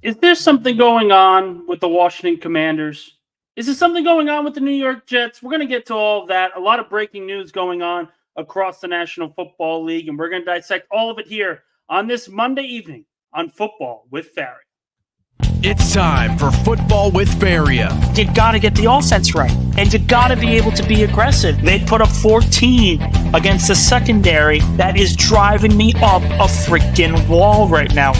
Is there something going on with the Washington Commanders? Is there something going on with the New York Jets? We're going to get to all of that. A lot of breaking news going on across the National Football League, and we're going to dissect all of it here on this Monday evening on Football with Faria. It's time for Football with Faria. You got to get the offense right, and you got to be able to be aggressive. They put up 14 against the secondary. That is driving me up a freaking wall right now.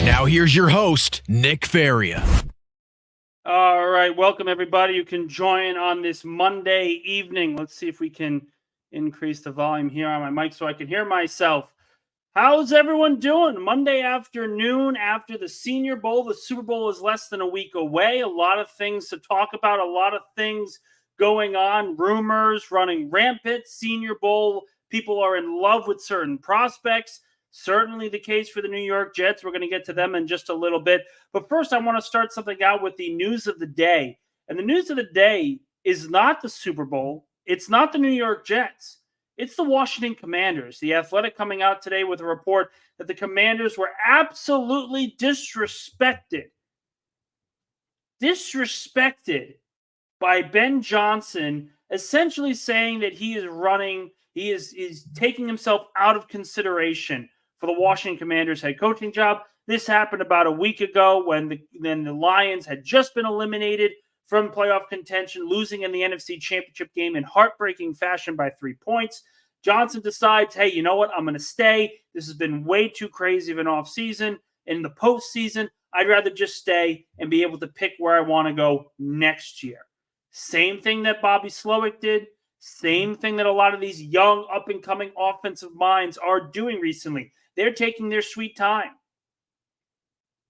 Now here's your host, Nick Faria. All right, welcome everybody. You can join on this Monday evening. Let's see if we can increase the volume here on my mic so I can hear myself. How's everyone doing? Monday afternoon after the Senior Bowl. The Super Bowl is less than a week away. A lot of things to talk about, a lot of things going on, rumors running rampant. Senior Bowl, people are in love with certain prospects. Certainly the case for the New York Jets. We're going to get to them in just a little bit. But first, I want to start something out with the news of the day. And the news of the day is not the Super Bowl. It's not the New York Jets. It's the Washington Commanders. The Athletic coming out today with a report that the Commanders were absolutely disrespected by Ben Johnson, essentially saying that he is taking himself out of consideration for the Washington Commanders head coaching job. This happened about a week ago when the Lions had just been eliminated from playoff contention, losing in the NFC Championship game in heartbreaking fashion by 3 points. Johnson decides, hey, you know what? I'm going to stay. This has been way too crazy of an offseason. In the postseason, I'd rather just stay and be able to pick where I want to go next year. Same thing that Bobby Slowick did. Same thing that a lot of these young, up-and-coming offensive minds are doing recently. They're taking their sweet time.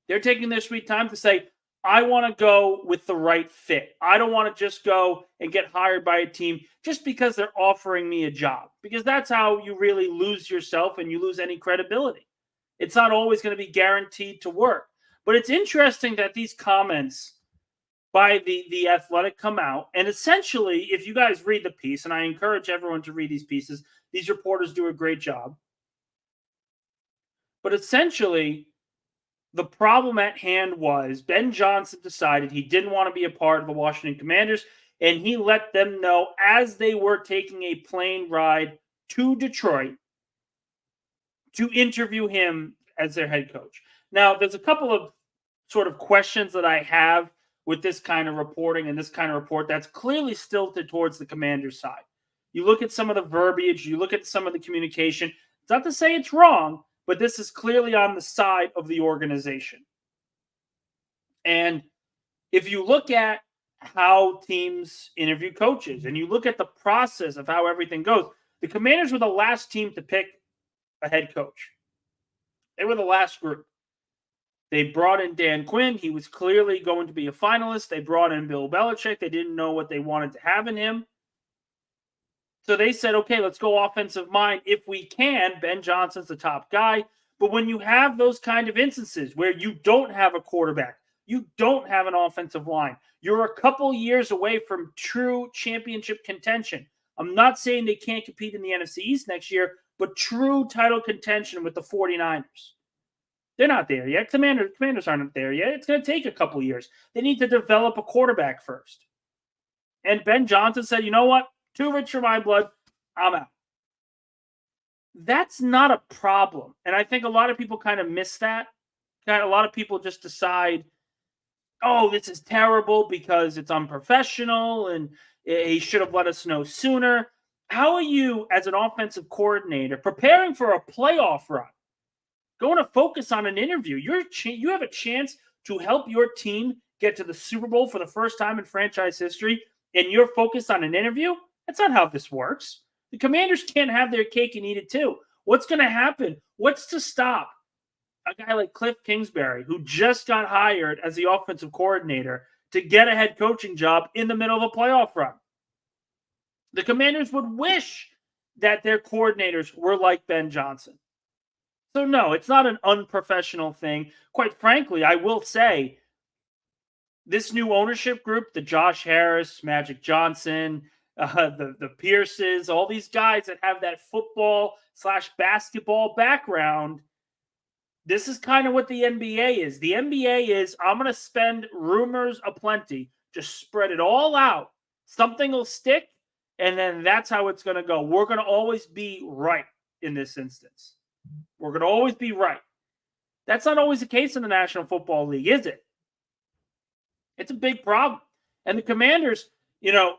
They're taking their sweet time to say, I want to go with the right fit. I don't want to just go and get hired by a team just because they're offering me a job. Because that's how you really lose yourself and you lose any credibility. It's not always going to be guaranteed to work. But it's interesting that these comments by the Athletic come out. And essentially, if you guys read the piece, and I encourage everyone to read these pieces, these reporters do a great job. But essentially, the problem at hand was Ben Johnson decided he didn't want to be a part of the Washington Commanders, and he let them know as they were taking a plane ride to Detroit to interview him as their head coach. Now, there's a couple of sort of questions that I have with this kind of reporting and this kind of report that's clearly stilted towards the Commanders' side. You look at some of the verbiage, you look at some of the communication. It's not to say it's wrong, but this is clearly on the side of the organization. And if you look at how teams interview coaches and you look at the process of how everything goes, the Commanders were the last team to pick a head coach. They were the last group. They brought in Dan Quinn. He was clearly going to be a finalist. They brought in Bill Belichick. They didn't know what they wanted to have in him. So they said, okay, let's go offensive mind. If we can, Ben Johnson's the top guy. But when you have those kind of instances where you don't have a quarterback, you don't have an offensive line, you're a couple years away from true championship contention. I'm not saying they can't compete in the NFC East next year, but true title contention with the 49ers. They're not there yet. Commanders aren't there yet. It's going to take a couple years. They need to develop a quarterback first. And Ben Johnson said, you know what? Too rich for my blood. I'm out. That's not a problem. And I think a lot of people kind of miss that. A lot of people just decide, oh, this is terrible because it's unprofessional and he should have let us know sooner. How are you, as an offensive coordinator, preparing for a playoff run, going to focus on an interview? You have a chance to help your team get to the Super Bowl for the first time in franchise history, and you're focused on an interview? That's not how this works. The Commanders can't have their cake and eat it too. What's going to happen? What's to stop a guy like Cliff Kingsbury, who just got hired as the offensive coordinator, to get a head coaching job in the middle of a playoff run? The Commanders would wish that their coordinators were like Ben Johnson. So no, it's not an unprofessional thing. Quite frankly, I will say this new ownership group, the Josh Harris, Magic Johnson, the Pierces, all these guys that have that football/basketball background, this is kind of what the NBA is. The NBA is, I'm going to spend rumors aplenty, just spread it all out. Something will stick, and then that's how it's going to go. We're going to always be right in this instance. We're going to always be right. That's not always the case in the National Football League, is it? It's a big problem. And the Commanders, no,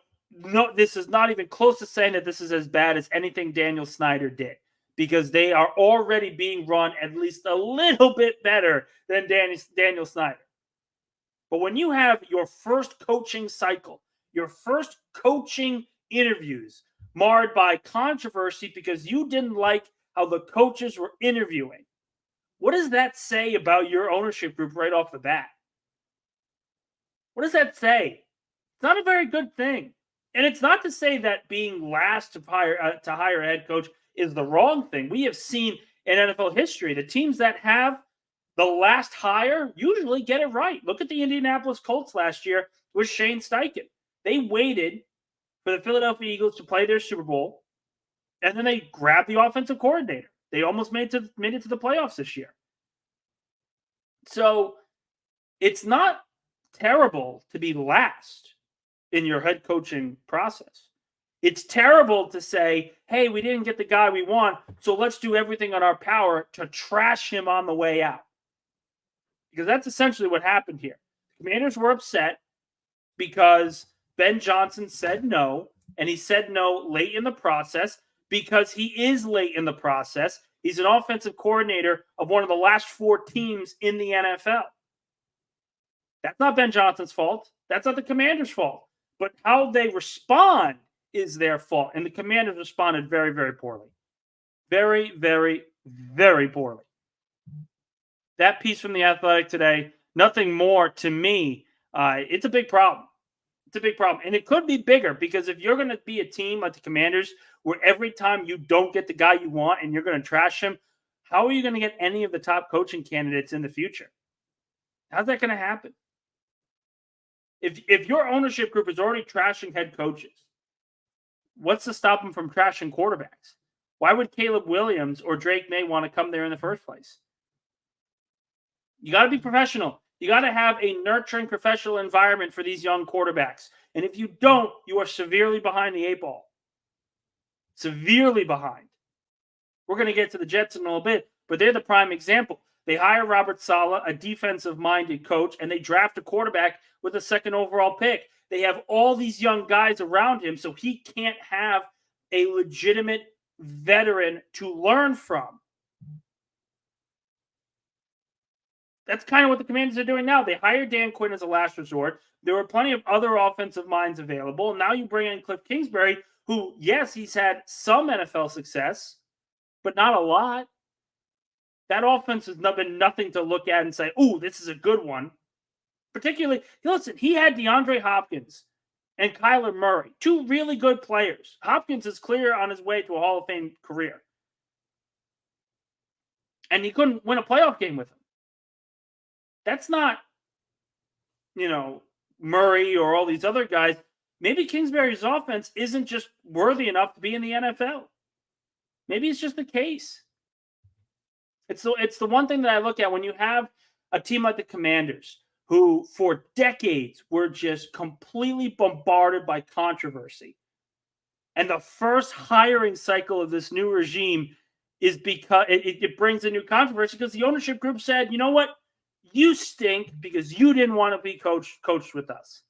this is not even close to saying that this is as bad as anything Daniel Snyder did, because they are already being run at least a little bit better than Daniel Snyder. But when you have your first coaching cycle, your first coaching interviews marred by controversy because you didn't like how the coaches were interviewing, what does that say about your ownership group right off the bat? What does that say? It's not a very good thing. And it's not to say that being last to hire a head coach is the wrong thing. We have seen in NFL history, the teams that have the last hire usually get it right. Look at the Indianapolis Colts last year with Shane Steichen. They waited for the Philadelphia Eagles to play their Super Bowl, and then they grabbed the offensive coordinator. They almost made it to the playoffs this year. So it's not terrible to be last in your head coaching process. It's terrible to say, hey, we didn't get the guy we want, so let's do everything on our power to trash him on the way out. Because that's essentially what happened here. The Commanders were upset because Ben Johnson said no, and he said no late in the process because he is late in the process. He's an offensive coordinator of one of the last 4 teams in the NFL. That's not Ben Johnson's fault. That's not the Commanders' fault. But how they respond is their fault. And the Commanders responded very, very poorly. Very, very, very poorly. That piece from The Athletic today, nothing more to me. It's a big problem. It's a big problem. And it could be bigger because if you're going to be a team like the Commanders where every time you don't get the guy you want and you're going to trash him, how are you going to get any of the top coaching candidates in the future? How's that going to happen? If your ownership group is already trashing head coaches, what's to stop them from trashing quarterbacks? Why would Caleb Williams or Drake May want to come there in the first place? You got to be professional. You got to have a nurturing professional environment for these young quarterbacks. And if you don't, you are severely behind the 8 ball. Severely behind. We're going to get to the Jets in a little bit, but they're the prime example. They hire Robert Saleh, a defensive-minded coach, and they draft a quarterback with a 2nd overall pick. They have all these young guys around him, so he can't have a legitimate veteran to learn from. That's kind of what the Commanders are doing now. They hired Dan Quinn as a last resort. There were plenty of other offensive minds available. Now you bring in Cliff Kingsbury, who, yes, he's had some NFL success, but not a lot. That offense has been nothing to look at and say, ooh, this is a good one. Particularly, listen, he had DeAndre Hopkins and Kyler Murray, 2 really good players. Hopkins is clear on his way to a Hall of Fame career. And he couldn't win a playoff game with him. That's not, Murray or all these other guys. Maybe Kingsbury's offense isn't just worthy enough to be in the NFL. Maybe it's just the case. It's the one thing that I look at when you have a team like the Commanders, who for decades were just completely bombarded by controversy. And the first hiring cycle of this new regime is because it brings a new controversy because the ownership group said, you know what? You stink because you didn't want to be coached with us.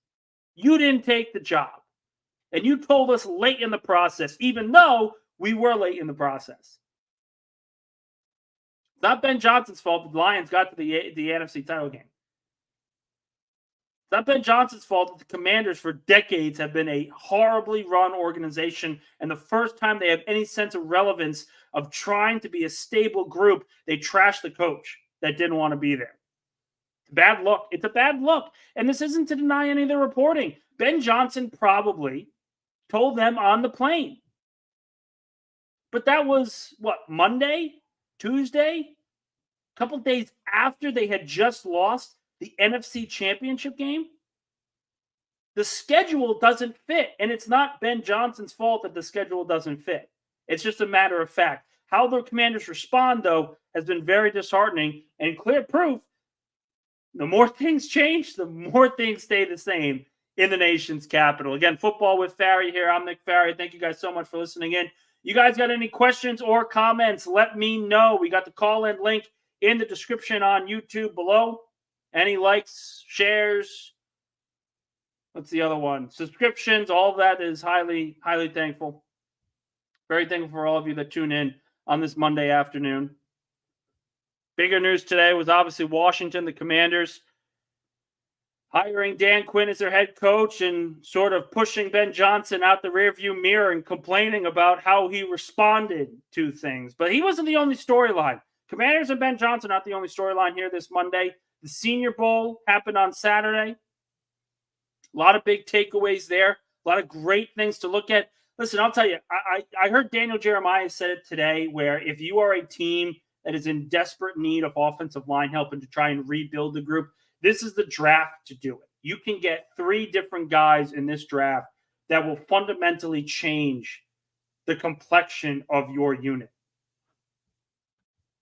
You didn't take the job. And you told us late in the process, even though we were late in the process. It's not Ben Johnson's fault that the Lions got to the NFC title game. It's not Ben Johnson's fault that the Commanders for decades have been a horribly run organization, and the first time they have any sense of relevance of trying to be a stable group, they trash the coach that didn't want to be there. Bad look. It's a bad look. And this isn't to deny any of the reporting. Ben Johnson probably told them on the plane. But that was, Monday? Tuesday? A couple days after they had just lost the NFC Championship game? The schedule doesn't fit, and it's not Ben Johnson's fault that the schedule doesn't fit. It's just a matter of fact. How the Commanders respond, though, has been very disheartening and clear proof the more things change, the more things stay the same in the nation's capital. Again, Football with Faria here. I'm Nick Faria. Thank you guys so much for listening in. You guys got any questions or comments? Let me know. We got the call-in link in the description on YouTube below. Any likes, shares, what's the other one? Subscriptions, all of that is highly, highly thankful. Very thankful for all of you that tune in on this Monday afternoon. Bigger news today was obviously Washington, the Commanders, hiring Dan Quinn as their head coach and sort of pushing Ben Johnson out the rearview mirror and complaining about how he responded to things. But he wasn't the only storyline. Commanders and Ben Johnson not the only storyline here this Monday. The Senior Bowl happened on Saturday. A lot of big takeaways there. A lot of great things to look at. Listen, I'll tell you, I heard Daniel Jeremiah said it today, where if you are a team that is in desperate need of offensive line help and to try and rebuild the group, this is the draft to do it. You can get 3 different guys in this draft that will fundamentally change the complexion of your unit.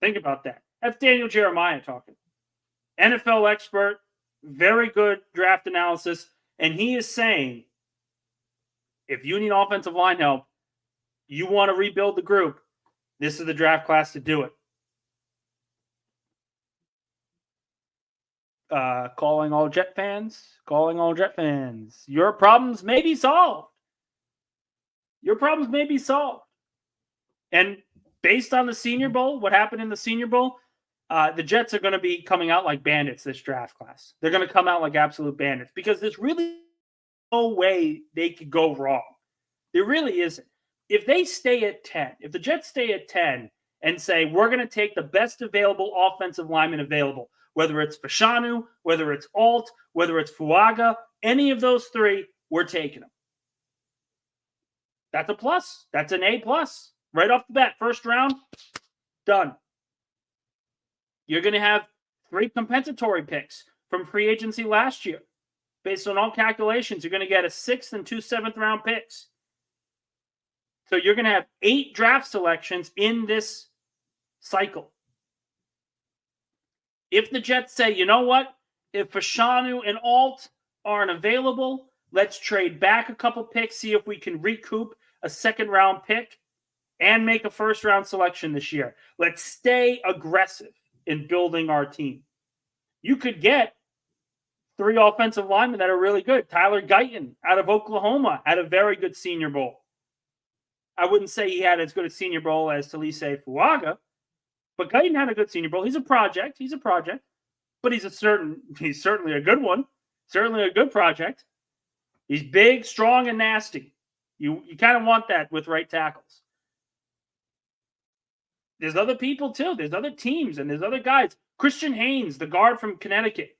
Think about that. That's Daniel Jeremiah talking. NFL expert, very good draft analysis, and he is saying, if you need offensive line help, you want to rebuild the group, this is the draft class to do it. Calling all Jet fans. Your problems may be solved. And based on the Senior Bowl, what happened in the Senior Bowl, the Jets are going to be coming out like bandits this draft class. They're going to come out like absolute bandits because there's really no way they could go wrong. There really isn't. If they stay at 10, if the Jets stay at 10 and say, we're going to take the best available offensive lineman available, whether it's Fashanu, whether it's Alt, whether it's Fuaga, any of those 3, we're taking them. That's a plus. That's an A+. Right off the bat, first round, done. You're going to have 3 compensatory picks from free agency last year. Based on all calculations, you're going to get a 6th and 2 7th-round picks. So you're going to have 8 draft selections in this cycle. If the Jets say, you know what, if Fashanu and Alt aren't available, let's trade back a couple picks, see if we can recoup a 2nd-round pick and make a 1st-round selection this year. Let's stay aggressive in building our team. You could get 3 offensive linemen that are really good. Tyler Guyton out of Oklahoma had a very good Senior Bowl. I wouldn't say he had as good a Senior Bowl as Talise Fuaga, but Guyton had a good Senior Bowl. He's a project, but he's certainly a good one. Certainly a good project. He's big, strong, and nasty. You kind of want that with right tackles. There's other people too. There's other teams and there's other guys. Christian Haynes, the guard from Connecticut.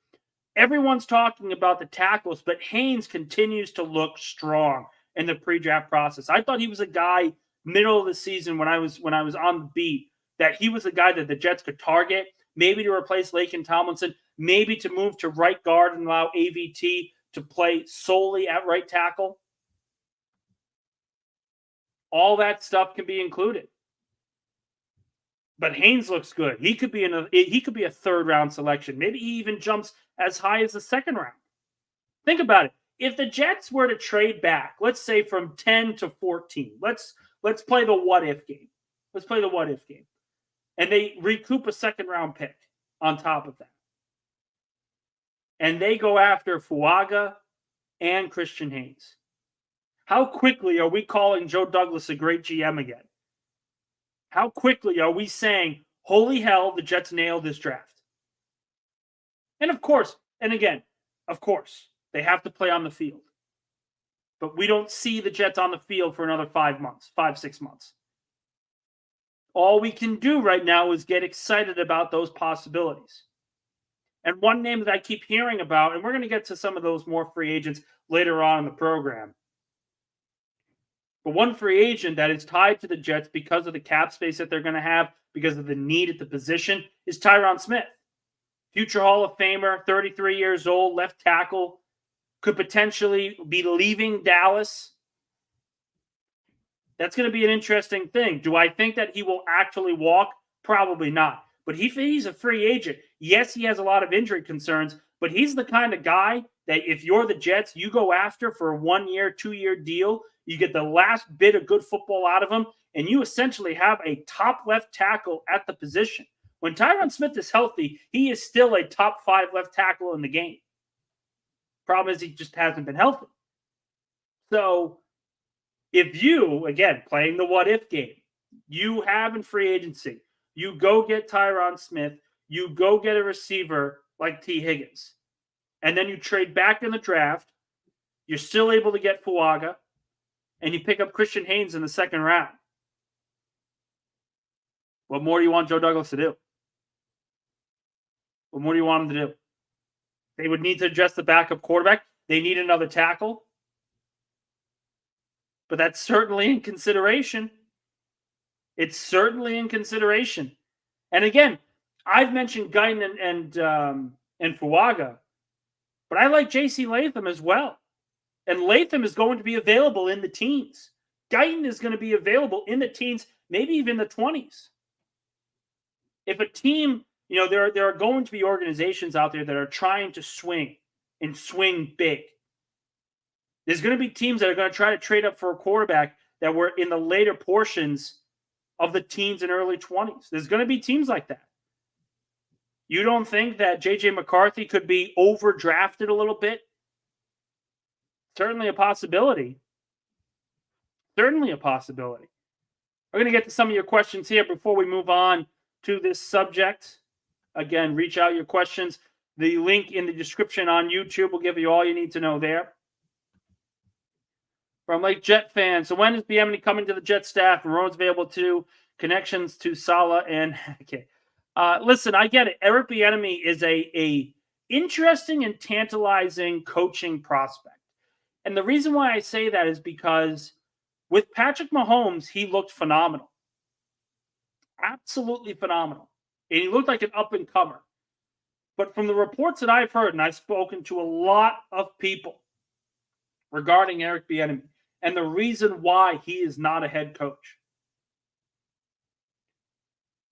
Everyone's talking about the tackles, but Haynes continues to look strong in the pre-draft process. I thought he was a guy middle of the season when I was on the beat, that he was a guy that the Jets could target, maybe to replace Laken Tomlinson, maybe to move to right guard and allow AVT to play solely at right tackle. All that stuff can be included. But Haynes looks good. He could be a 3rd-round selection. Maybe he even jumps as high as the 2nd round. Think about it. If the Jets were to trade back, let's say from 10 to 14, let's play the what-if game. And they recoup a 2nd-round pick on top of that. And they go after Fuaga and Christian Haynes. How quickly are we calling Joe Douglas a great GM again? How quickly are we saying, holy hell, the Jets nailed this draft? And of course, they have to play on the field. But we don't see the Jets on the field for another 6 months. All we can do right now is get excited about those possibilities. And one name that I keep hearing about, and we're going to get to some of those more free agents later on in the program. But one free agent that is tied to the Jets because of the cap space that they're going to have, because of the need at the position, is Tyron Smith. Future Hall of Famer, 33 years old, left tackle, could potentially be leaving Dallas. That's going to be an interesting thing. Do I think that he will actually walk? Probably not. But he's a free agent. Yes, he has a lot of injury concerns, but he's the kind of guy that if you're the Jets, you go after for a 1-year, 2-year deal. You get the last bit of good football out of him, and you essentially have a top left tackle at the position. When Tyron Smith is healthy, he is still a top 5 left tackle in the game. Problem is he just hasn't been healthy. So if you, again, playing the what-if game, you have in free agency, you go get Tyron Smith, you go get a receiver like T. Higgins, and then you trade back in the draft, you're still able to get Fuaga, and you pick up Christian Haynes in the second round. What more do you want Joe Douglas to do? What more do you want him to do? They would need to address the backup quarterback. They need another tackle. But that's certainly in consideration. It's certainly in consideration. And again, I've mentioned Guyton and Fuaga, but I like J.C. Latham as well. And Latham is going to be available in the teens. Guyton is going to be available in the teens, maybe even the 20s. If a team, there are going to be organizations out there that are trying to swing and swing big. There's going to be teams that are going to try to trade up for a quarterback that were in the later portions of the teens and early 20s. There's going to be teams like that. You don't think that J.J. McCarthy could be overdrafted a little bit? Certainly a possibility. Certainly a possibility. We're going to get to some of your questions here before we move on to this subject. Again, reach out your questions. The link in the description on YouTube will give you all you need to know there. From Lake Jet fan. So when is Bieniemy coming to the Jet staff? Marone's available too. Connections to Salah and okay. Listen, I get it. Eric Bieniemy is a interesting and tantalizing coaching prospect. And the reason why I say that is because with Patrick Mahomes, he looked phenomenal. Absolutely phenomenal. And he looked like an up-and-comer. But from the reports that I've heard, and I've spoken to a lot of people regarding Eric Bieniemy, and the reason why he is not a head coach.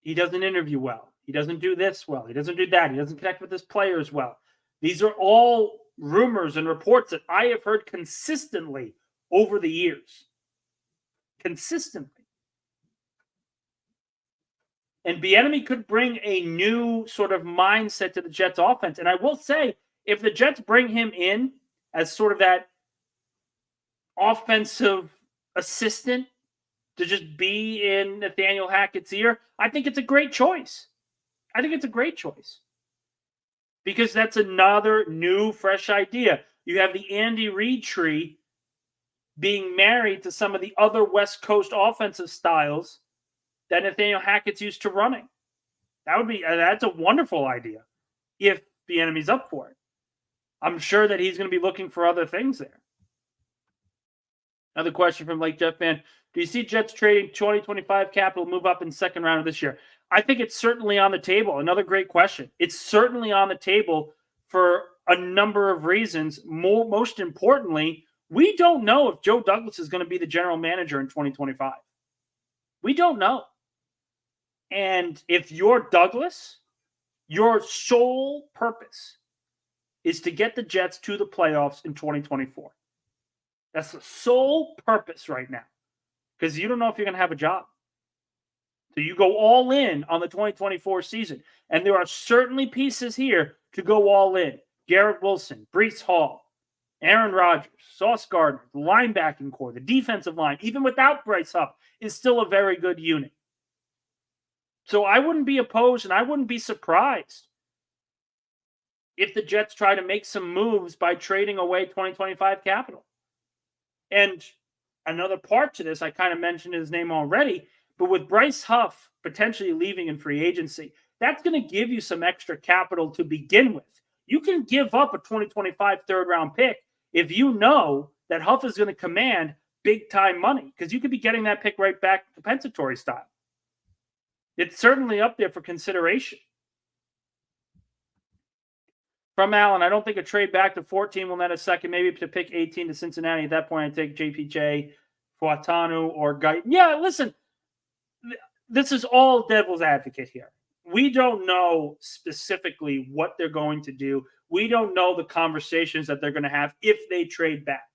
He doesn't interview well. He doesn't do this well. He doesn't do that. He doesn't connect with his players well. These are all rumors and reports that I have heard consistently over the years. Consistently. And Bieniemy could bring a new sort of mindset to the Jets offense. And I will say, if the Jets bring him in as sort of that offensive assistant to just be in Nathaniel Hackett's ear, I think it's a great choice. I think it's a great choice. Because that's another new, fresh idea. You have the Andy Reid tree being married to some of the other West Coast offensive styles that Nathaniel Hackett's used to running. That's a wonderful idea if Bieniemy's up for it. I'm sure that he's going to be looking for other things there. Another question from Lake Jet fan. Do you see Jets trading 2025 capital move up in second round of this year? I think it's certainly on the table. Another great question. It's certainly on the table for a number of reasons. Most importantly, we don't know if Joe Douglas is going to be the general manager in 2025. We don't know. And if you're Douglas, your sole purpose is to get the Jets to the playoffs in 2024. That's the sole purpose right now. Because you don't know if you're going to have a job. So you go all in on the 2024 season. And there are certainly pieces here to go all in. Garrett Wilson, Breece Hall, Aaron Rodgers, Sauce Gardner, the linebacking core, the defensive line, even without Bryce Huff, is still a very good unit. So I wouldn't be opposed and I wouldn't be surprised if the Jets try to make some moves by trading away 2025 capital. And another part to this, I kind of mentioned his name already, but with Bryce Huff potentially leaving in free agency, that's going to give you some extra capital to begin with. You can give up a 2025 third-round pick if you know that Huff is going to command big-time money, because you could be getting that pick right back compensatory style. It's certainly up there for consideration. From Allen, I don't think a trade back to 14 will net a second, maybe to pick 18 to Cincinnati. At that point, I'd take JPJ, Fuatanu, or Guyton. Yeah, listen, this is all devil's advocate here. We don't know specifically what they're going to do. We don't know the conversations that they're going to have if they trade back.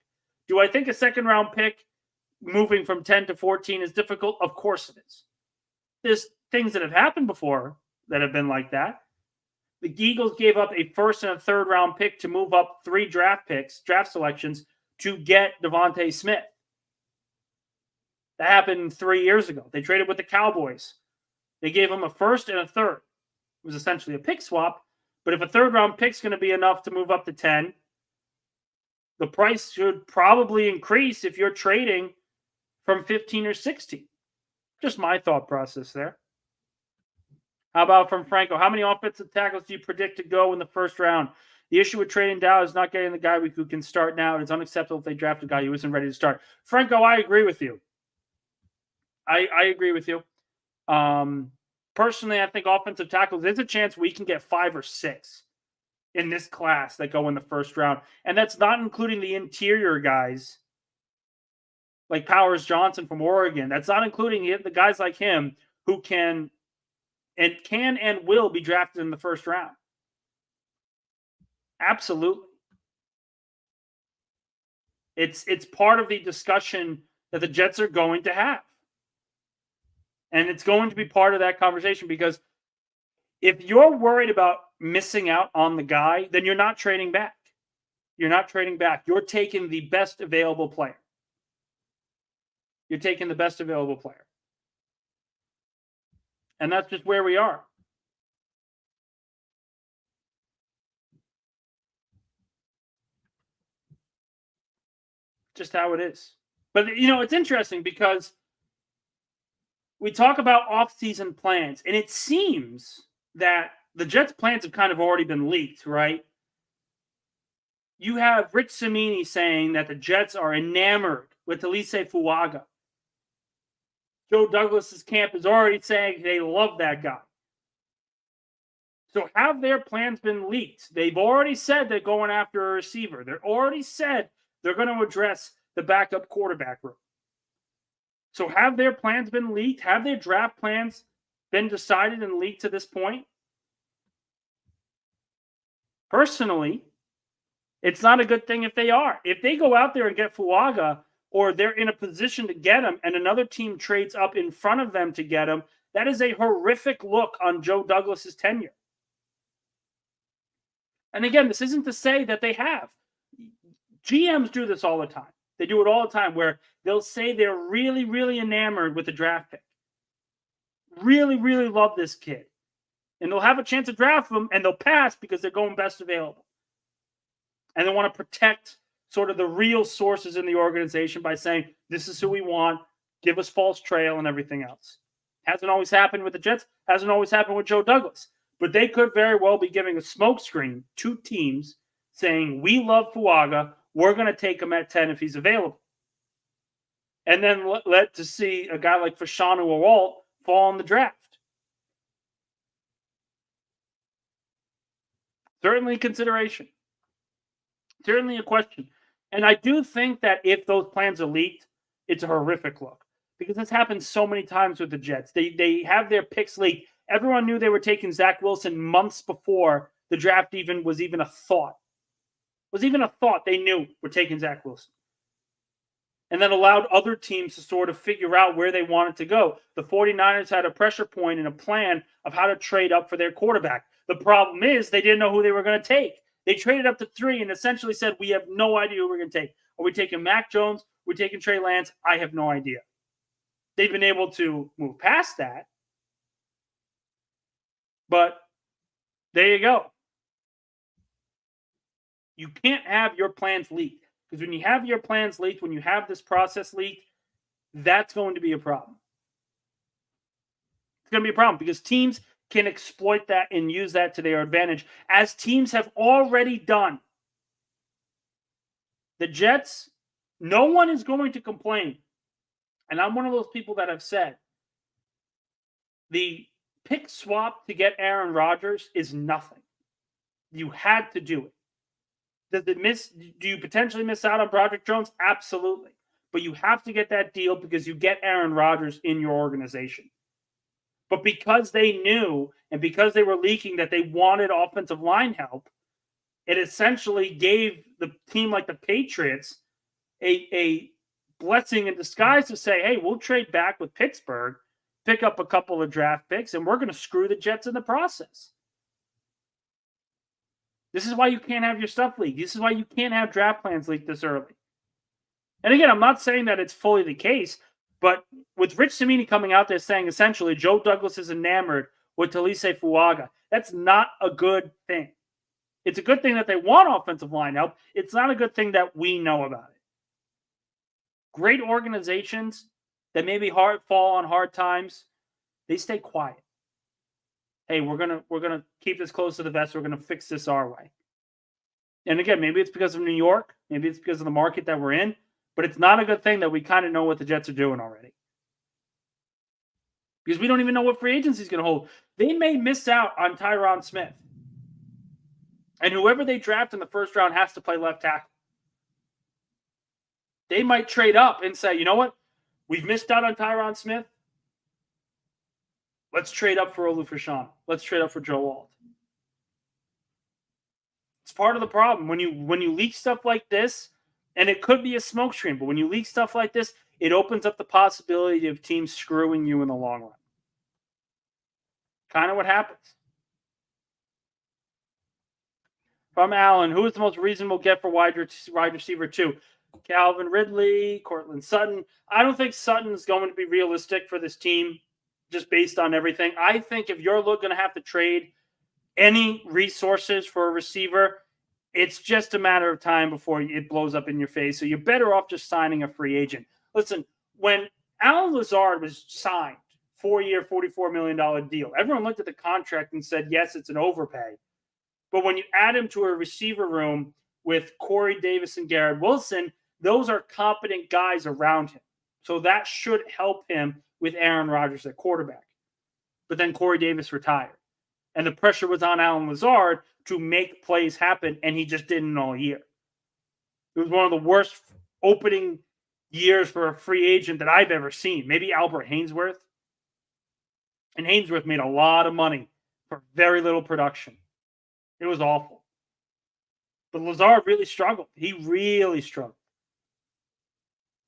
Do I think a second-round pick moving from 10 to 14 is difficult? Of course it is. There's things that have happened before that have been like that. The Eagles gave up a first and a third-round pick to move up 3 draft selections to get Devontae Smith. That happened 3 years ago. They traded with the Cowboys. They gave them a first and a third. It was essentially a pick swap. But if a third-round pick's going to be enough to move up to 10, the price should probably increase if you're trading from 15 or 16. Just my thought process there. How about from Franco? How many offensive tackles do you predict to go in the first round? The issue with trading down is not getting the guy who can start now. It is unacceptable if they draft a guy who isn't ready to start. Franco, I agree with you. I agree with you. Personally, I think offensive tackles, there's a chance we can get 5 or 6 in this class that go in the first round. And that's not including the interior guys like Powers Johnson from Oregon. That's not including the guys like him who can and will be drafted in the first round. Absolutely. It's part of the discussion that the Jets are going to have. And it's going to be part of that conversation because if you're worried about missing out on the guy, then you're not trading back. You're not trading back. You're taking the best available player. You're taking the best available player. And that's just where we are. Just how it is. But, it's interesting because we talk about off-season plans, and it seems that the Jets' plans have kind of already been leaked, right? You have Rich Cimini saying that the Jets are enamored with Elise Fuaga. Joe Douglas's camp is already saying they love that guy. So have their plans been leaked? They've already said they're going after a receiver. They're already said they're going to address the backup quarterback room. So have their plans been leaked? Have their draft plans been decided and leaked to this point? Personally, it's not a good thing if they are. If they go out there and get Fuaga, or they're in a position to get him, and another team trades up in front of them to get him, that is a horrific look on Joe Douglas's tenure. And again, this isn't to say that they have. GMs do this all the time. They do it all the time where they'll say they're really, really enamored with the draft pick. Really, really love this kid. And they'll have a chance to draft him, and they'll pass because they're going best available. And they want to protect sort of the real sources in the organization by saying, this is who we want, give us false trail and everything else. Hasn't always happened with the Jets, hasn't always happened with Joe Douglas. But they could very well be giving a smokescreen to teams saying, we love Fuaga, we're going to take him at 10 if he's available. And then let to see a guy like Fashanu or Walt fall in the draft. Certainly consideration. Certainly a question. And I do think that if those plans are leaked, it's a horrific look. Because this happens so many times with the Jets. They have their picks leaked. Everyone knew they were taking Zach Wilson months before the draft was even a thought. Was even a thought. They knew we're taking Zach Wilson. And then allowed other teams to sort of figure out where they wanted to go. The 49ers had a pressure point and a plan of how to trade up for their quarterback. The problem is they didn't know who they were going to take. They traded up to 3 and essentially said, we have no idea who we're going to take. Are we taking Mac Jones? Are we taking Trey Lance? I have no idea. They've been able to move past that. But there you go. You can't have your plans leaked. Because when you have your plans leaked, when you have this process leaked, that's going to be a problem. It's going to be a problem because teams can exploit that and use that to their advantage, as teams have already done. The Jets, no one is going to complain. And I'm one of those people that have said the pick swap to get Aaron Rodgers is nothing. You had to do it. Do you potentially miss out on Broderick Jones? Absolutely. But you have to get that deal because you get Aaron Rodgers in your organization. But because they knew and because they were leaking that they wanted offensive line help, it essentially gave the team like the Patriots a blessing in disguise to say, hey, we'll trade back with Pittsburgh, pick up a couple of draft picks, and we're going to screw the Jets in the process. This is why you can't have your stuff leaked. This is why you can't have draft plans leaked this early. And again, I'm not saying that it's fully the case, but with Rich Cimini coming out there saying essentially Joe Douglas is enamored with Talise Fuaga, that's not a good thing. It's a good thing that they want offensive line help. It's not a good thing that we know about it. Great organizations that maybe fall on hard times, they stay quiet. Hey, we're gonna keep this close to the vest. We're gonna fix this our way. And again, maybe it's because of New York, maybe it's because of the market that we're in, but it's not a good thing that we kind of know what the Jets are doing already. Because we don't even know what free agency is going to hold. They may miss out on Tyron Smith. And whoever they draft in the first round has to play left tackle. They might trade up and say, you know what? We've missed out on Tyron Smith. Let's trade up for Olu Fashanu. Let's trade up for Joe Alt. It's part of the problem. When you leak stuff like this, and it could be a smokescreen, but when you leak stuff like this, it opens up the possibility of teams screwing you in the long run. Kind of what happens. From Allen, who is the most reasonable get for wide receiver 2? Calvin Ridley, Cortland Sutton. I don't think Sutton is going to be realistic for this team just based on everything. I think if you're going to have to trade any resources for a receiver, it's just a matter of time before it blows up in your face. So you're better off just signing a free agent. Listen, when Allen Lazard was signed, 4-year, $44 million deal, everyone looked at the contract and said, yes, it's an overpay. But when you add him to a receiver room with Corey Davis and Garrett Wilson, those are competent guys around him. So that should help him with Aaron Rodgers at quarterback. But then Corey Davis retired. And the pressure was on Allen Lazard to make plays happen, and he just didn't all year. It was one of the worst opening years for a free agent that I've ever seen. Maybe Albert Hainsworth. And Hainsworth made a lot of money for very little production. It was awful. But Lazard really struggled. He really struggled.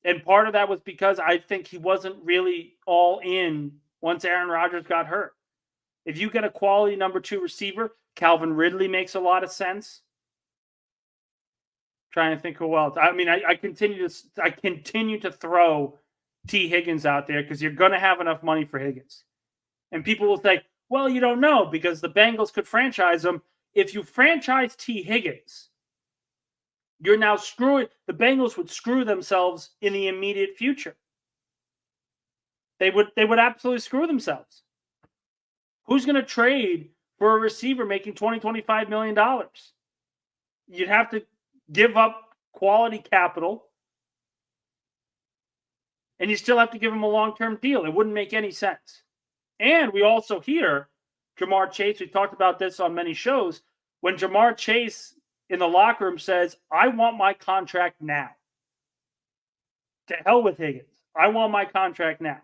And part of that was because I think he wasn't really all in once Aaron Rodgers got hurt. If you get a quality number 2 receiver, Calvin Ridley makes a lot of sense. Trying to think who else. I mean, I continue to throw T. Higgins out there because you're going to have enough money for Higgins. And people will say, well, you don't know because the Bengals could franchise him. If you franchise T. Higgins, you're now screwing. The Bengals would screw themselves in the immediate future. They would absolutely screw themselves. Who's going to trade for a receiver making $20, $25 million? You'd have to give up quality capital, and you still have to give him a long-term deal. It wouldn't make any sense. And we also hear Jamar Chase, we talked about this on many shows, when Jamar Chase in the locker room says, I want my contract now. To hell with Higgins. I want my contract now.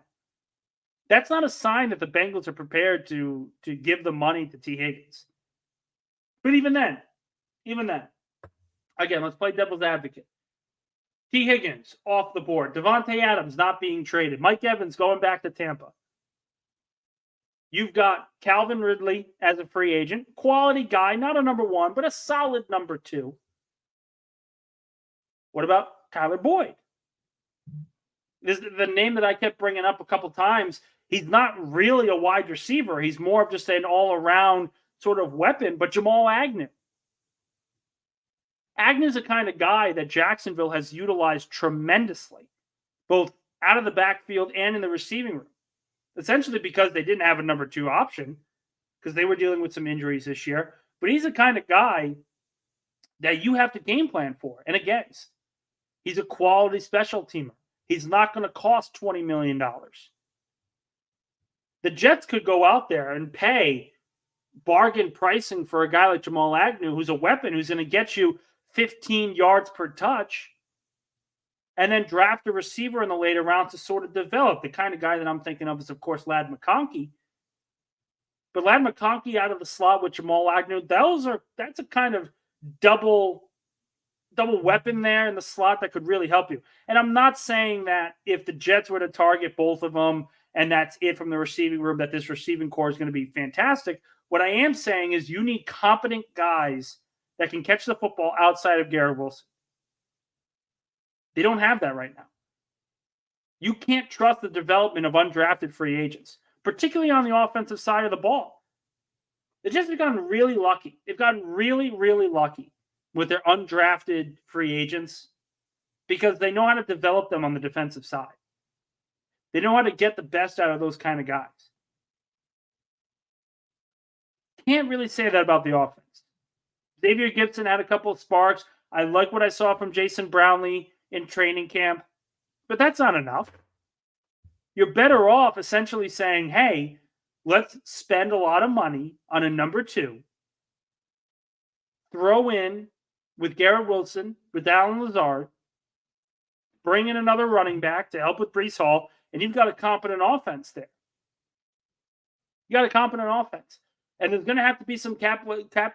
That's not a sign that the Bengals are prepared to give the money to T. Higgins. But even then, again, let's play devil's advocate. T. Higgins off the board. Devontae Adams not being traded. Mike Evans going back to Tampa. You've got Calvin Ridley as a free agent. Quality guy, not a number 1, but a solid number 2. What about Tyler Boyd? This is the name that I kept bringing up a couple times. He's not really a wide receiver. He's more of just an all-around sort of weapon, but Jamal Agnew. Agnew's the kind of guy that Jacksonville has utilized tremendously, both out of the backfield and in the receiving room. Essentially because they didn't have a number 2 option because they were dealing with some injuries this year. But he's the kind of guy that you have to game plan for and against. He's a quality special teamer. He's not going to cost $20 million. The Jets could go out there and pay bargain pricing for a guy like Jamal Agnew, who's a weapon, who's going to get you 15 yards per touch, and then draft a receiver in the later round to sort of develop. The kind of guy that I'm thinking of is, of course, Ladd McConkey. But Ladd McConkey out of the slot with Jamal Agnew, that's a kind of double weapon there in the slot that could really help you. And I'm not saying that if the Jets were to target both of them and that's it from the receiving room, that this receiving core is going to be fantastic. What I am saying is you need competent guys that can catch the football outside of Garrett Wilson. They don't have that right now. You can't trust the development of undrafted free agents, particularly on the offensive side of the ball. The Jets have gotten really lucky. They've gotten really, really lucky with their undrafted free agents because they know how to develop them on the defensive side. They know how to get the best out of those kind of guys. Can't really say that about the offense. Xavier Gibson had a couple of sparks. I like what I saw from Jason Brownlee in training camp, but that's not enough. You're better off essentially saying, hey, let's spend a lot of money on a number 2. Throw in with Garrett Wilson, with Allen Lazard, bring in another running back to help with Breece Hall, and you've got a competent offense there. You got a competent offense. And there's going to have to be some cap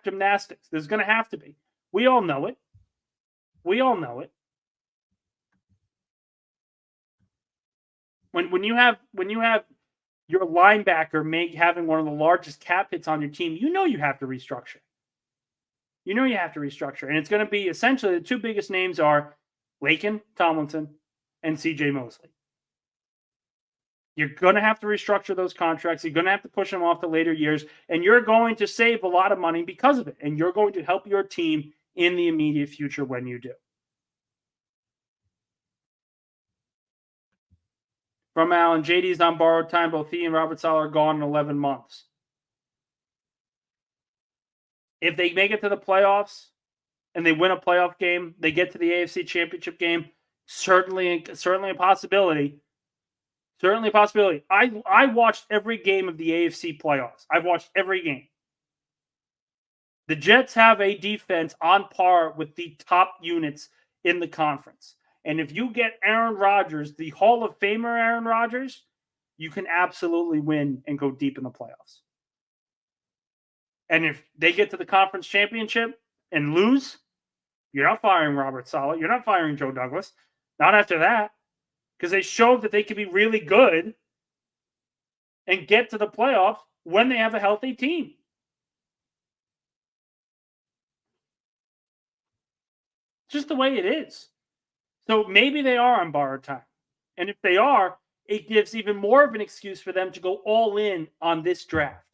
gymnastics. There's going to have to be. We all know it. We all know it. When you have your linebacker having one of the largest cap hits on your team, you know you have to restructure. You know you have to restructure. And it's going to be essentially the 2 biggest names are Laken Tomlinson and C.J. Mosley. You're going to have to restructure those contracts. You're going to have to push them off to later years. And you're going to save a lot of money because of it. And you're going to help your team in the immediate future when you do. From Alan, JD's on borrowed time. Both he and Robert Saleh are gone in 11 months. If they make it to the playoffs and they win a playoff game, they get to the AFC Championship game, certainly a possibility. Certainly a possibility. I watched every game of the AFC playoffs. I've watched every game. The Jets have a defense on par with the top units in the conference. And if you get Aaron Rodgers, the Hall of Famer Aaron Rodgers, you can absolutely win and go deep in the playoffs. And if they get to the conference championship and lose, you're not firing Robert Saleh. You're not firing Joe Douglas. Not after that. Because they showed that they could be really good and get to the playoffs when they have a healthy team. Just the way it is. So maybe they are on borrowed time. And if they are, it gives even more of an excuse for them to go all in on this draft.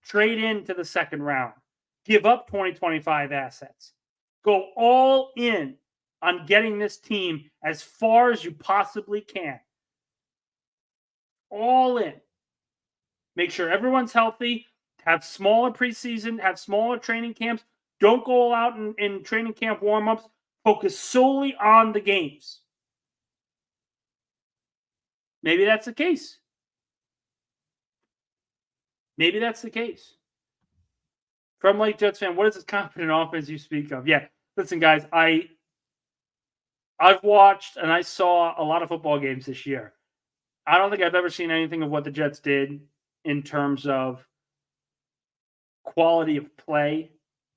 Trade into the second round. Give up 2025 assets. Go all in on getting this team as far as you possibly can. All in. Make sure everyone's healthy. Have smaller preseason. Have smaller training camps. Don't go all out in training camp warm-ups. Focus solely on the games. Maybe that's the case. Maybe that's the case. From Lake Jets fan, what is this confident offense you speak of? Yeah, listen, guys, I've watched and I saw a lot of football games this year. I don't think I've ever seen anything of what the Jets did in terms of quality of play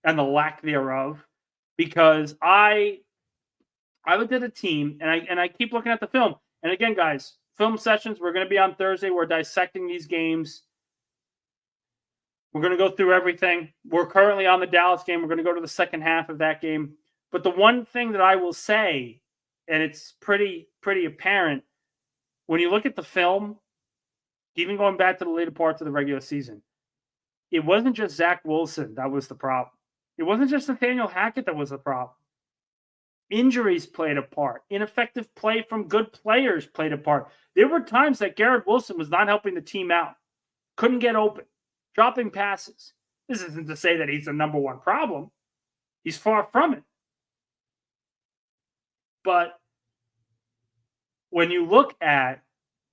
and the lack thereof. Because I looked at a team and I keep looking at the film. And again, guys, film sessions, we're going to be on Thursday. We're dissecting these games. We're going to go through everything. We're currently on the Dallas game. We're going to go to the second half of that game. But the one thing that I will say, and it's pretty apparent, when you look at the film, even going back to the later parts of the regular season, it wasn't just Zach Wilson that was the problem. It wasn't just Nathaniel Hackett that was the problem. Injuries played a part. Ineffective play from good players played a part. There were times that Garrett Wilson was not helping the team out. Couldn't get open. Dropping passes. This isn't to say that he's the number one problem. He's far from it. But when you look at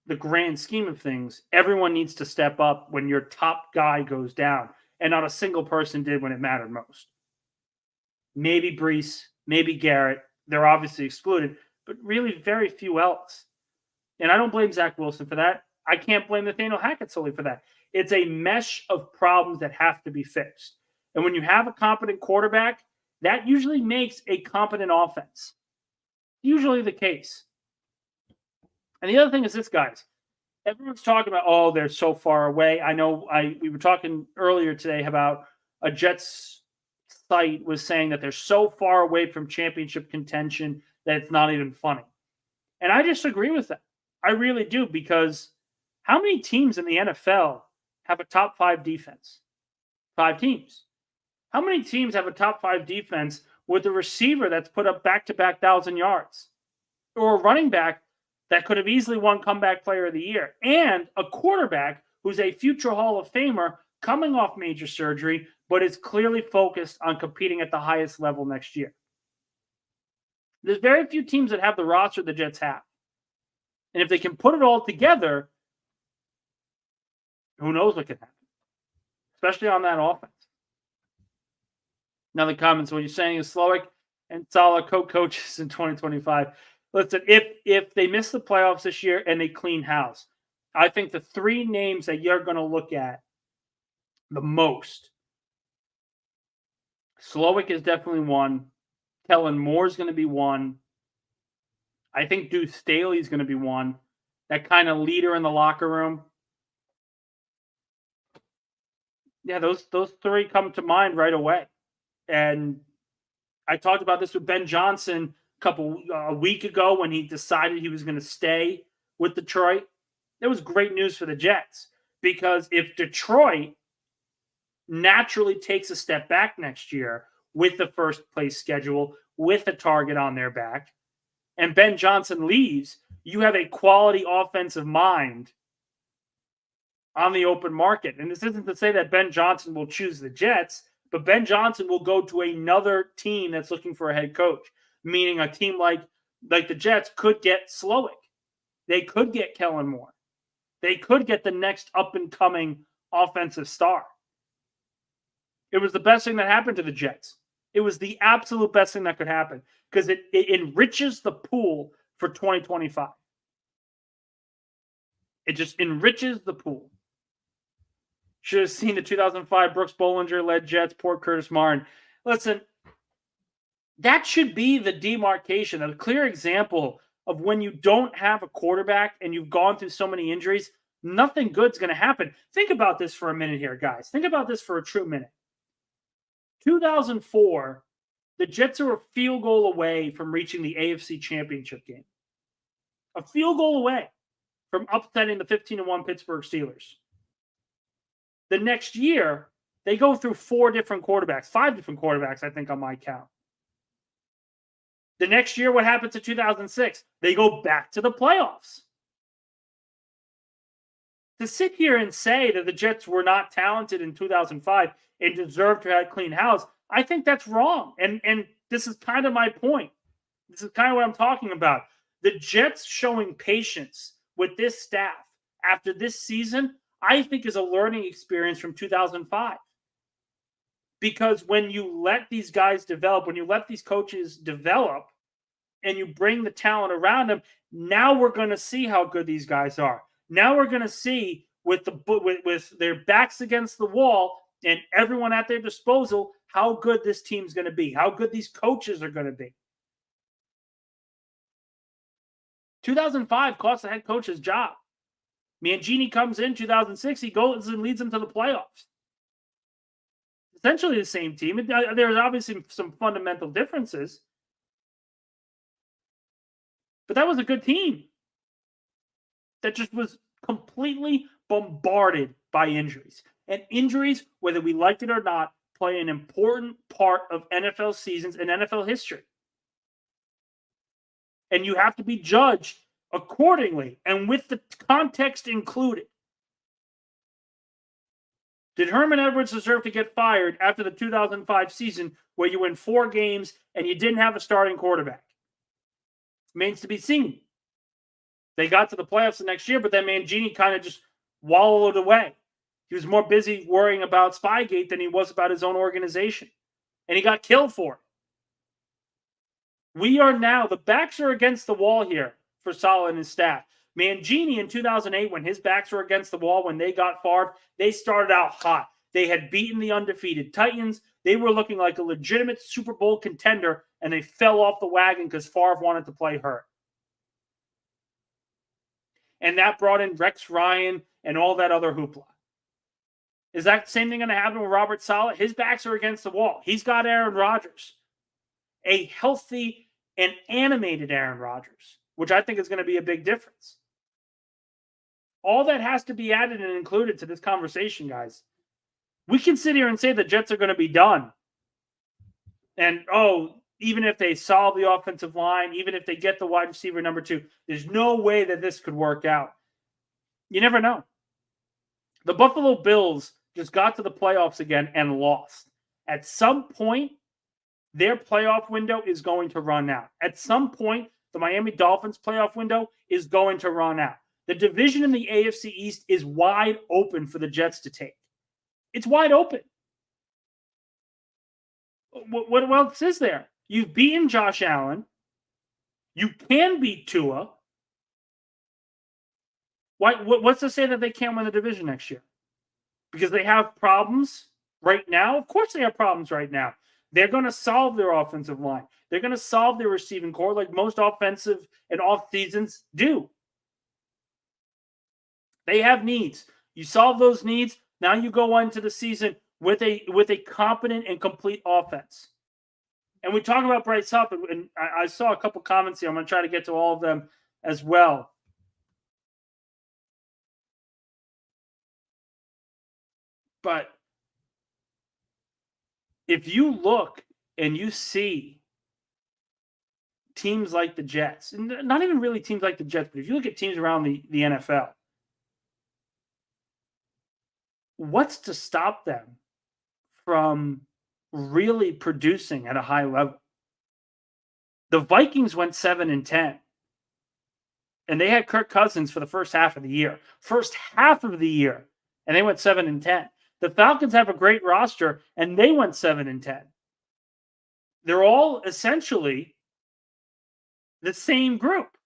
the grand scheme of things, everyone needs to step up when your top guy goes down. and not a single person did when it mattered most. Maybe Brees, maybe Garrett. They're obviously excluded, but really very few else. And I don't blame Zach Wilson for that. I can't blame Nathaniel Hackett solely for that. It's a mesh of problems that have to be fixed. And when you have a competent quarterback, that usually makes a competent offense. Usually the case. And the other thing is this, guys. Everyone's talking about, oh, they're so far away. I know we were talking earlier today about a Jets site was saying that they're so far away from championship contention that it's not even funny. And I disagree with that. I really do, because how many teams in the NFL have a top 5 defense? 5 teams. How many teams have a top 5 defense with a receiver that's put up back-to-back 1,000 yards? Or a running back that could have easily won Comeback Player of the Year? And a quarterback who's a future Hall of Famer coming off major surgery, but is clearly focused on competing at the highest level next year. There's very few teams that have the roster the Jets have. And if they can put it all together, who knows what can happen, especially on that offense. Now the comments, what you're saying is Slowick and Salah co-coaches in 2025. Listen, if they miss the playoffs this year and they clean house, I think the 3 names that you're going to look at the most, Slowick is definitely one. Kellen Moore is going to be one. I think Deuce Staley is going to be one. That kind of leader in the locker room. Yeah, those 3 come to mind right away. And I talked about this with Ben Johnson a week ago when he decided he was going to stay with Detroit. It was great news for the Jets, because if Detroit naturally takes a step back next year with the first place schedule, with a target on their back, and Ben Johnson leaves, you have a quality offensive mind on the open market. And this isn't to say that Ben Johnson will choose the Jets, but Ben Johnson will go to another team that's looking for a head coach, meaning a team like the Jets could get Slowick. They could get Kellen Moore. They could get the next up-and-coming offensive star. It was the best thing that happened to the Jets. It was the absolute best thing that could happen, because it enriches the pool for 2025. It just enriches the pool. Should have seen the 2005 Brooks Bollinger-led Jets, poor Curtis Martin. Listen, that should be the demarcation, a clear example of when you don't have a quarterback and you've gone through so many injuries, nothing good's going to happen. Think about this for a minute here, guys. Think about this for a true minute. 2004, the Jets are a field goal away from reaching the AFC Championship game. A field goal away from upsetting the 15-1 Pittsburgh Steelers. The next year, they go through 5 different quarterbacks, I think, on my count. The next year, what happens in 2006? They go back to the playoffs. To sit here and say that the Jets were not talented in 2005 and deserved to have clean house, I think that's wrong. And this is kind of my point. This is kind of what I'm talking about. The Jets showing patience with this staff after this season, I think, is a learning experience from 2005. Because when you let these guys develop, when you let these coaches develop, and you bring the talent around them, now we're going to see how good these guys are. Now we're going to see, with their backs against the wall and everyone at their disposal, how good this team's going to be, how good these coaches are going to be. 2005 cost the head coach his job. Mangini comes in 2006, he goes and leads them to the playoffs. Essentially the same team. There's obviously some fundamental differences. But that was a good team that just was completely bombarded by injuries. And injuries, whether we liked it or not, play an important part of NFL seasons and NFL history. And you have to be judged accordingly and with the context included. Did Herman Edwards deserve to get fired after the 2005 season where you win 4 games and you didn't have a starting quarterback? Remains to be seen. They got to the playoffs the next year, but then Mangini kind of just wallowed away. He was more busy worrying about Spygate than he was about his own organization. And he got killed for it. We are now, the backs are against the wall here for Saleh and his staff. Mangini in 2008, when his backs were against the wall, when they got Favre, they started out hot. They had beaten the undefeated Titans. They were looking like a legitimate Super Bowl contender, and they fell off the wagon because Favre wanted to play hurt. And that brought in Rex Ryan and all that other hoopla. Is that the same thing going to happen with Robert Saleh? His backs are against the wall. He's got Aaron Rodgers. A healthy and animated Aaron Rodgers, which I think is going to be a big difference. All that has to be added and included to this conversation, guys. We can sit here and say the Jets are going to be done. And, even if they solve the offensive line, even if they get the wide receiver number 2, there's no way that this could work out. You never know. The Buffalo Bills just got to the playoffs again and lost. At some point, their playoff window is going to run out. At some point, the Miami Dolphins playoff window is going to run out. The division in the AFC East is wide open for the Jets to take. It's wide open. What else is there? You've beaten Josh Allen. You can beat Tua. What's to say that they can't win the division next year? Because they have problems right now? Of course they have problems right now. They're going to solve their offensive line. They're going to solve their receiving core like most offensive and off seasons do. They have needs. You solve those needs. Now you go into the season with a competent and complete offense. And we talk about Bryce Huff, and I saw a couple comments here. I'm going to try to get to all of them as well. But if you look and you see teams like the Jets, and not even really teams like the Jets, but if you look at teams around the NFL, what's to stop them from really producing at a high level? The Vikings went 7-10, and they had Kirk Cousins for the first half of the year. And they went 7-10. The Falcons have a great roster, and they went 7-10. They're all essentially the same group.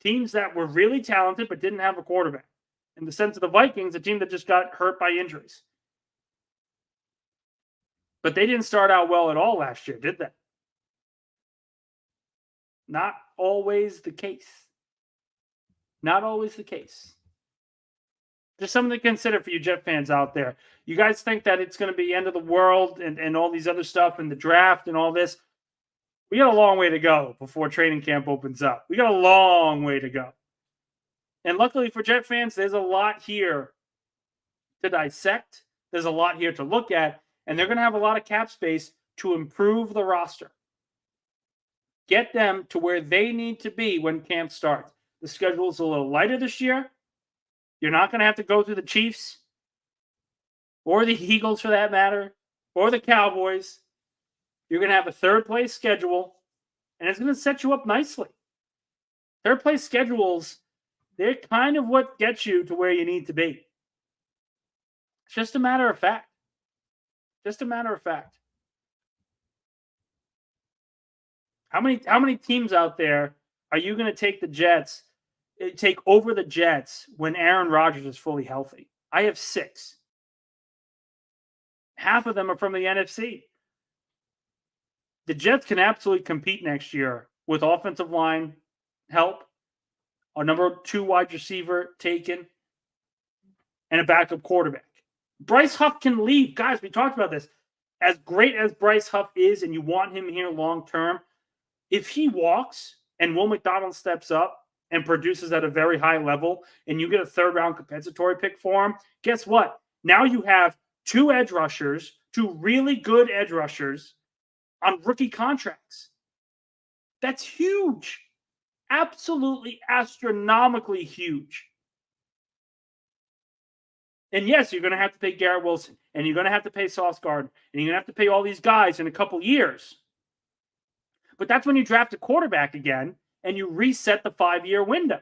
Teams that were really talented but didn't have a quarterback. In the sense of the Vikings, a team that just got hurt by injuries. But they didn't start out well at all last year, did they? Not always the case. Not always the case. Just something to consider for you Jet fans out there. You guys think that it's going to be end of the world and all these other stuff and the draft and all this. We got a long way to go before training camp opens up. We got a long way to go. And luckily for Jet fans, there's a lot here to dissect. There's a lot here to look at. And they're going to have a lot of cap space to improve the roster. Get them to where they need to be when camp starts. The schedule is a little lighter this year. You're not going to have to go through the Chiefs or the Eagles for that matter, or the Cowboys. You're going to have a third-place schedule, and it's going to set you up nicely. Third-place schedules, they're kind of what gets you to where you need to be. It's just a matter of fact. Just a matter of fact. How many teams out there are you going to take over the Jets when Aaron Rodgers is fully healthy? I have 6. Half of them are from the NFC. The Jets can absolutely compete next year with offensive line help, a number 2 wide receiver taken, and a backup quarterback. Bryce Huff can leave. Guys, we talked about this. As great as Bryce Huff is, and you want him here long term, if he walks and Will McDonald steps up and produces at a very high level, and you get a 3rd-round compensatory pick for him, guess what? Now you have 2 edge rushers, 2 really good edge rushers on rookie contracts. That's huge. Absolutely astronomically huge. And yes, you're going to have to pay Garrett Wilson, and you're going to have to pay Sauce Gardner, and you're going to have to pay all these guys in a couple years. But that's when you draft a quarterback again, and you reset the 5-year window.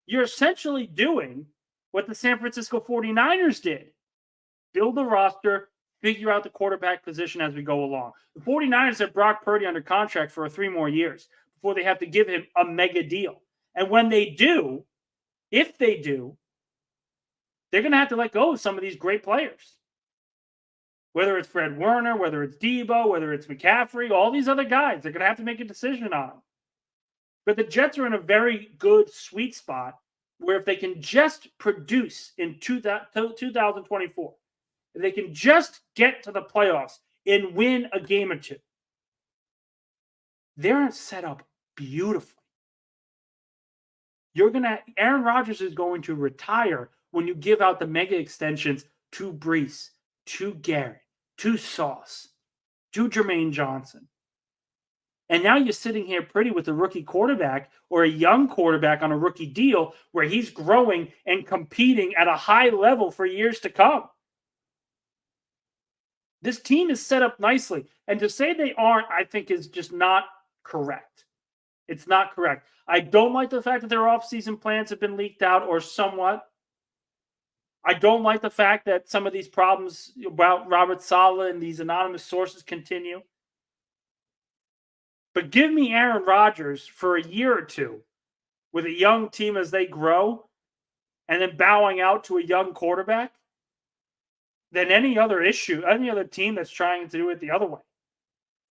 You're essentially doing what the San Francisco 49ers did. Build the roster, figure out the quarterback position as we go along. The 49ers have Brock Purdy under contract for 3 more years before they have to give him a mega deal. And when they do, if they do, they're going to have to let go of some of these great players. Whether it's Fred Warner, whether it's Debo, whether it's McCaffrey, all these other guys, they're going to have to make a decision on them. But the Jets are in a very good sweet spot where if they can just produce in 2024, if they can just get to the playoffs and win a game or two, they're set up beautifully. Aaron Rodgers is going to retire when you give out the mega extensions to Brees, to Garrett, to Sauce, to Jermaine Johnson. And now you're sitting here pretty with a rookie quarterback or a young quarterback on a rookie deal where he's growing and competing at a high level for years to come. This team is set up nicely. And to say they aren't, I think, is just not correct. It's not correct. I don't like the fact that their offseason plans have been leaked out or somewhat. I don't like the fact that some of these problems about Robert Saleh and these anonymous sources continue. But give me Aaron Rodgers for a year or two with a young team as they grow and then bowing out to a young quarterback than any other team that's trying to do it the other way.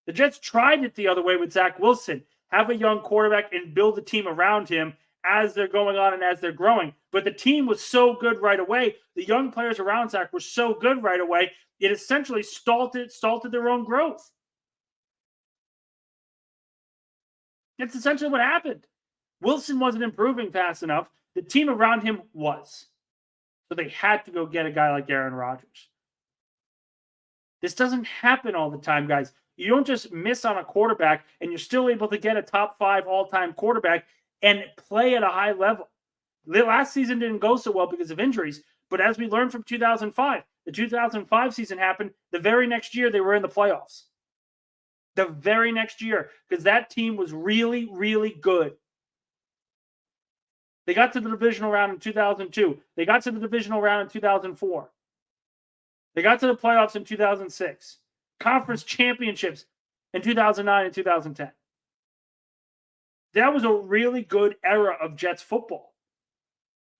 The Jets tried it the other way with Zach Wilson. Have a young quarterback and build a team around him as they're going on and as they're growing. But the team was so good right away. The young players around Zach were so good right away. It essentially stalled their own growth. That's essentially what happened. Wilson wasn't improving fast enough. The team around him was. So they had to go get a guy like Aaron Rodgers. This doesn't happen all the time, guys. You don't just miss on a quarterback and you're still able to get a top 5 all-time quarterback and play at a high level. The last season didn't go so well because of injuries, but as we learned from 2005, the 2005 season happened. The very next year, they were in the playoffs. The very next year, because that team was really, really good. They got to the divisional round in 2002. They got to the divisional round in 2004. They got to the playoffs in 2006. Conference championships in 2009 and 2010. That was a really good era of Jets football.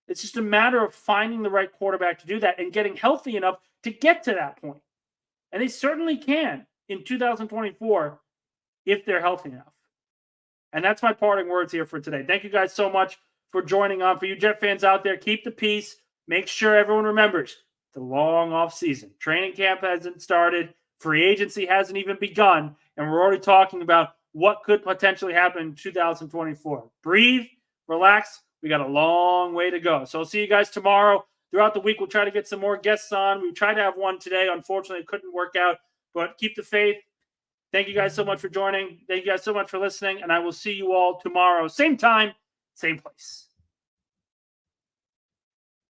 It's just a matter of finding the right quarterback to do that and getting healthy enough to get to that point. And they certainly can in 2024 if they're healthy enough. And that's my parting words here for today. Thank you guys so much for joining on. For you Jet fans out there, keep the peace. Make sure everyone remembers it's a long off season. Training camp hasn't started. Free agency hasn't even begun. And we're already talking about what could potentially happen in 2024. Breathe, relax. We got a long way to go. So I'll see you guys tomorrow. Throughout the week, we'll try to get some more guests on. We tried to have one today. Unfortunately, it couldn't work out. But keep the faith. Thank you guys so much for joining. Thank you guys so much for listening. And I will see you all tomorrow. Same time, same place.